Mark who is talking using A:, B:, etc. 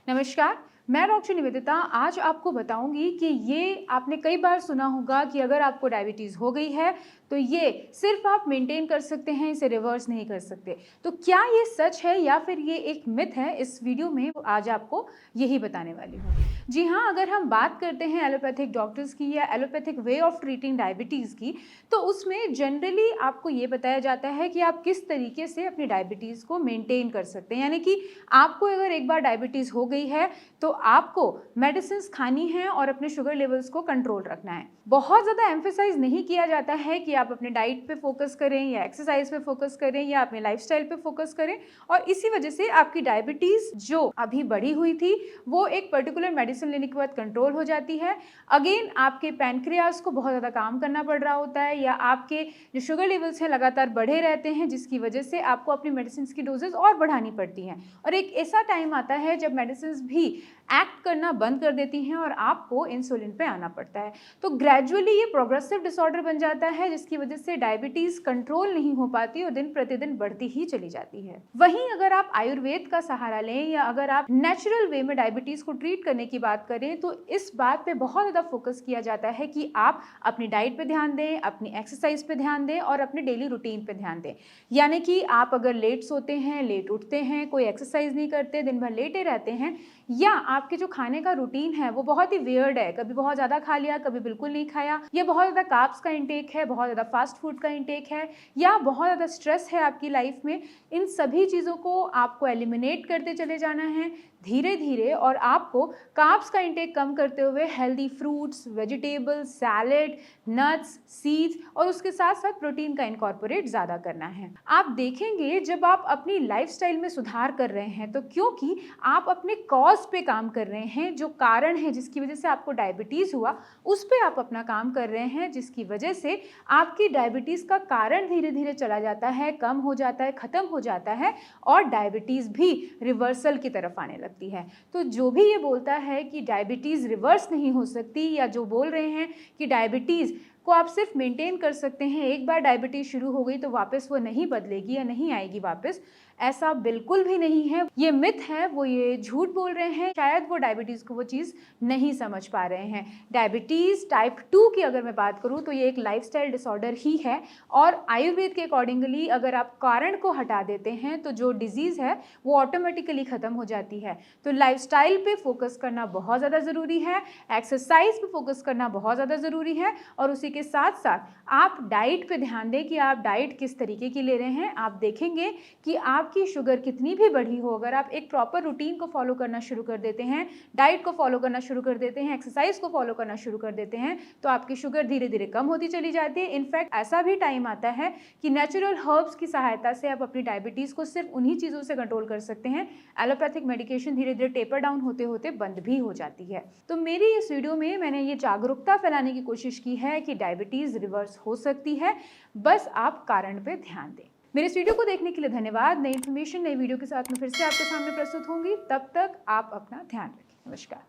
A: नमस्कार, मैं डॉक्टर निवेदिता आज आपको बताऊंगी कि ये आपने कई बार सुना होगा कि अगर आपको डायबिटीज़ हो गई है तो ये सिर्फ आप मेंटेन कर सकते हैं, इसे रिवर्स नहीं कर सकते। तो क्या ये सच है या फिर ये एक मिथ है? इस वीडियो में आज आपको यही बताने वाली हूँ। जी हाँ, अगर हम बात करते हैं एलोपैथिक डॉक्टर्स की या allopathic way of treating diabetes की, तो उसमें जनरली आपको ये बताया जाता है कि आप किस तरीके से अपनी डायबिटीज़ को मेंटेन कर सकते हैं। यानी कि आपको अगर एक बार डायबिटीज़ हो गई है तो आपको मेडिसिन्स खानी है और अपने शुगर लेवल्स को कंट्रोल रखना है। बहुत ज़्यादा एम्फेसाइज नहीं किया जाता है कि आप अपने डाइट पे फोकस करें या एक्सरसाइज पे फोकस करें या अपने लाइफस्टाइल पे फोकस करें, और इसी वजह से आपकी डायबिटीज़ जो अभी बढ़ी हुई थी वो एक पर्टिकुलर मेडिसिन लेने के बाद कंट्रोल हो जाती है। अगेन आपके पैनक्रियाज को बहुत ज़्यादा काम करना पड़ रहा होता है या आपके जो शुगर लेवल्स हैं लगातार बढ़े रहते हैं, जिसकी वजह से आपको अपनी मेडिसिन की डोजेज और बढ़ानी पड़ती हैं। और एक ऐसा टाइम आता है जब मेडिसिन भी एक्ट करना बंद कर देती हैं और आपको इंसुलिन पे आना पड़ता है। तो ग्रेजुअली ये प्रोग्रेसिव डिसऑर्डर बन जाता है, जिसकी वजह से डायबिटीज़ कंट्रोल नहीं हो पाती और दिन प्रतिदिन बढ़ती ही चली जाती है। वहीं अगर आप आयुर्वेद का सहारा लें या अगर आप नेचुरल वे में डायबिटीज़ को ट्रीट करने की बात करें, तो इस बात पे बहुत ज़्यादा फोकस किया जाता है कि आप अपनी डाइट पे ध्यान दें, अपनी एक्सरसाइज पे ध्यान दें और अपने डेली रूटीन पे ध्यान दें। यानी कि आप अगर लेट सोते हैं, लेट उठते हैं, कोई एक्सरसाइज नहीं करते, दिन भर लेटे रहते हैं, या आपके जो खाने का रूटीन है वो बहुत ही वियर्ड है, कभी बहुत ज़्यादा खा लिया, कभी बिल्कुल नहीं खाया, या बहुत ज़्यादा कार्ब्स का इंटेक है, बहुत ज़्यादा फास्ट फूड का इंटेक है, या बहुत ज़्यादा स्ट्रेस है आपकी लाइफ में, इन सभी चीज़ों को आपको एलिमिनेट करते चले जाना है धीरे धीरे। और आपको कार्ब्स का इंटेक कम करते हुए healthy fruits, vegetables, salad, nuts, seeds और उसके साथ साथ प्रोटीन का इनकॉर्पोरेट ज़्यादा करना है। आप देखेंगे जब आप अपनी लाइफस्टाइल में सुधार कर रहे हैं तो क्योंकि आप अपने कॉज पे काम कर रहे हैं, जो कारण है जिसकी वजह से आपको डायबिटीज़ हुआ उस पे आप अपना काम कर रहे हैं, जिसकी वजह से आपकी डायबिटीज़ का कारण धीरे धीरे चला जाता है, कम हो जाता है, ख़त्म हो जाता है और डायबिटीज़ भी रिवर्सल की तरफ आने लगती है। तो जो भी ये बोलता है कि डायबिटीज़ रिवर्स नहीं हो सकती, या जो बोल रहे हैं कि डायबिटीज़ को आप सिर्फ मेंटेन कर सकते हैं, एक बार डायबिटीज़ शुरू हो गई तो वापस वो नहीं बदलेगी या नहीं आएगी वापस, ऐसा बिल्कुल भी नहीं है। ये मिथ है, वो ये झूठ बोल रहे हैं। शायद वो डायबिटीज़ को वो चीज़ नहीं समझ पा रहे हैं। डायबिटीज़ टाइप 2 की अगर मैं बात करूँ तो ये एक लाइफस्टाइल डिसऑर्डर ही है, और आयुर्वेद के अकॉर्डिंगली अगर आप कारण को हटा देते हैं तो जो डिजीज़ है वो ऑटोमेटिकली ख़त्म हो जाती है। तो लाइफस्टाइल पे फोकस करना बहुत ज़्यादा ज़रूरी है, एक्सरसाइज पे फोकस करना बहुत ज़्यादा ज़रूरी है, और उसी के साथ साथ आप डाइट पे ध्यान दें कि आप डाइट किस तरीके की ले रहे हैं। आप देखेंगे कि आपकी शुगर कितनी भी बढ़ी हो, अगर आप एक प्रॉपर रूटीन को फॉलो करना शुरू कर देते हैं, डाइट को फॉलो करना शुरू कर देते हैं, एक्सरसाइज को फॉलो करना शुरू कर देते हैं, तो आपकी शुगर धीरे धीरे कम होती चली जाती है। इनफैक्ट ऐसा भी टाइम आता है कि नेचुरल हर्ब्स की सहायता से आप अपनी डायबिटीज़ को सिर्फ उन्हीं चीज़ों से कंट्रोल कर सकते हैं। एलोपैथिक मेडिकेशन धीरे धीरे टेपर डाउन होते होते बंद भी हो जाती है। तो मेरी इस वीडियो में मैंने ये जागरूकता फैलाने की कोशिश की है कि डायबिटीज़ रिवर्स हो सकती है, बस आप कारण पे ध्यान दें। मेरे इस वीडियो को देखने के लिए धन्यवाद। नई इन्फॉर्मेशन नई वीडियो के साथ मैं फिर से आपके सामने प्रस्तुत होंगी। तब तक आप अपना ध्यान रखें। नमस्कार।